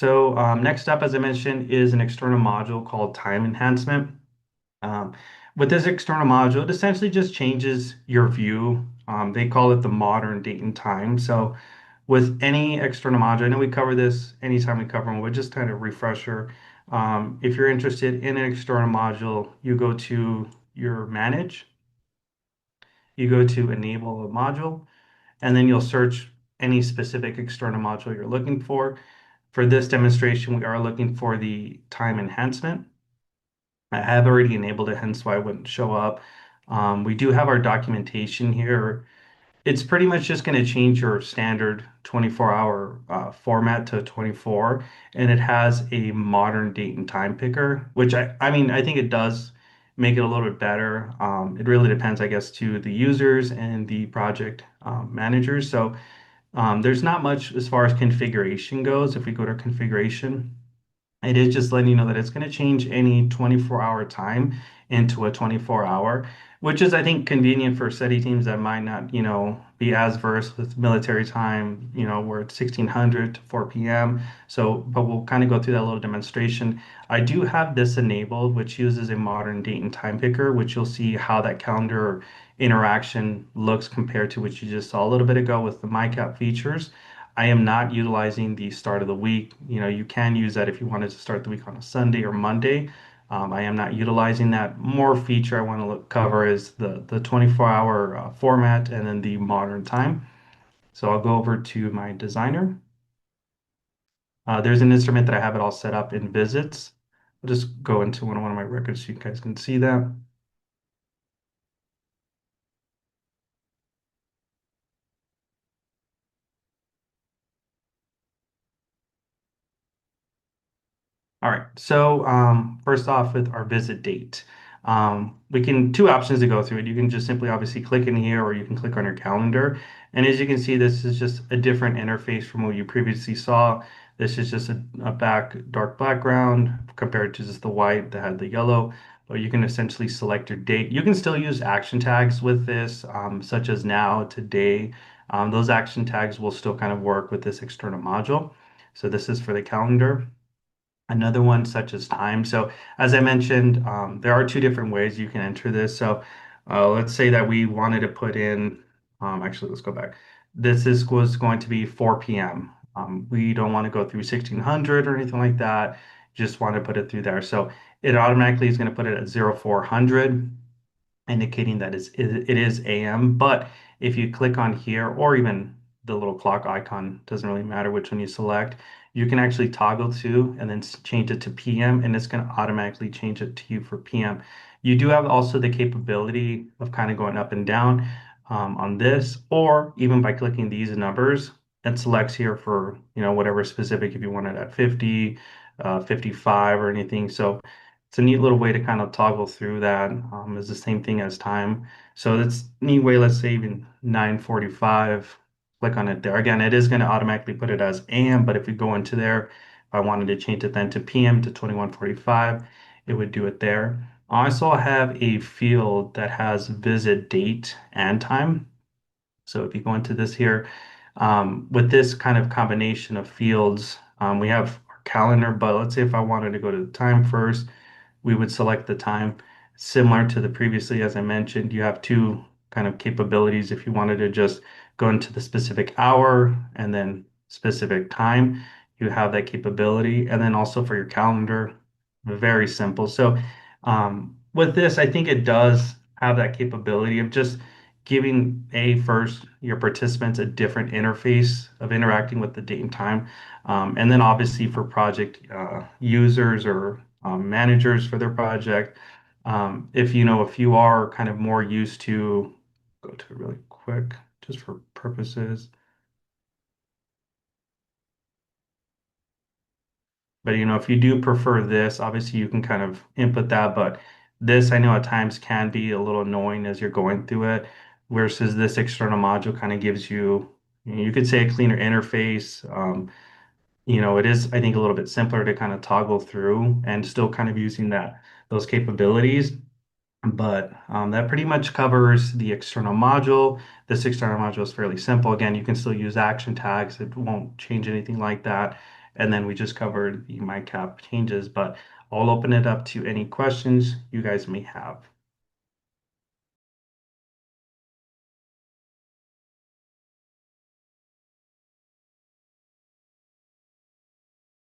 Next up, as I mentioned, is an external module called time enhancement. Um, with this external module, it essentially just changes your view. They call it the modern date and time. So with any external module, I know we cover this anytime we cover one, but just kind of refresher. If you're interested in an external module, you go to your manage, you go to enable a module, and then you'll search any specific external module you're looking for. For this demonstration, we are looking for the time enhancement. I have already enabled it, hence why it wouldn't show up. We do have our documentation here. It's pretty much just going to change your standard 24-hour format to 24, and it has a modern date and time picker, which I mean, I think it does make it a little bit better. It really depends, I guess, to the users and the project managers. There's not much as far as configuration goes. If we go to configuration, it is just letting you know that it's going to change any 24-hour time into a 24-hour, which is, I think, convenient for study teams that might not, be as versed with military time, where it's 1600 to 4 p.m. But we'll kind of go through that little demonstration. I do have this enabled, which uses a modern date and time picker, which you'll see how that calendar interaction looks compared to what you just saw a little bit ago with the MyCap features. I am not utilizing the start of the week. You can use that if you wanted to start the week on a Sunday or Monday. I am not utilizing that. More feature I want to cover is the 24-hour format and then the modern time. So I'll go over to my designer. There's an instrument that I have it all set up in visits. I'll just go into one of my records so you guys can see that. All right. First off, with our visit date, we can two options to go through it. You can just simply obviously click in here, or you can click on your calendar. And as you can see, this is just a different interface from what you previously saw. This is just a dark background compared to just the white that had the yellow. But you can essentially select your date. You can still use action tags with this, such as now, today. Those action tags will still kind of work with this external module. So this is for the calendar. Another one such as time. So as I mentioned, there are two different ways you can enter this. Let's say that we wanted to put in, actually, let's go back. This was going to be 4 p.m. We don't want to go through 1600 or anything like that. Just want to put it through there. So it automatically is going to put it at 0400, indicating that it is AM. But if you click on here, or even the little clock icon, doesn't really matter which one you select, you can actually toggle to and then change it to PM, and it's going to automatically change it to you for PM. You do have also the capability of kind of going up and down on this, or even by clicking these numbers, it selects here for, whatever specific, if you want it at 50, 55 or anything. So it's a neat little way to kind of toggle through that. It's the same thing as time. So it's a neat way, let's say even 9:45, click on it there. Again, it is going to automatically put it as AM, but if we go into there, if I wanted to change it then to PM to 21:45, it would do it there. I also have a field that has visit date and time. So if you go into this here, with this kind of combination of fields, we have our calendar, but let's say if I wanted to go to the time first, we would select the time. Similar to the previously, as I mentioned, you have two kind of capabilities. If you wanted to just go into the specific hour and then specific time, you have that capability. And then also for your calendar, very simple. With this, I think it does have that capability of just giving first your participants a different interface of interacting with the date and time. And then obviously for project users or managers for their project. If you are kind of more used to, go to it really quick, just for purposes. But if you do prefer this, obviously you can kind of input that. But this, I know at times can be a little annoying as you're going through it, versus this external module kind of gives you, you could say a cleaner interface. It is, I think, a little bit simpler to kind of toggle through and still kind of using those capabilities. But that pretty much covers the external module. This external module is fairly simple. Again, you can still use action tags. It won't change anything like that. and then we just covered the MyCap changes, but I'll open it up to any questions you guys may have.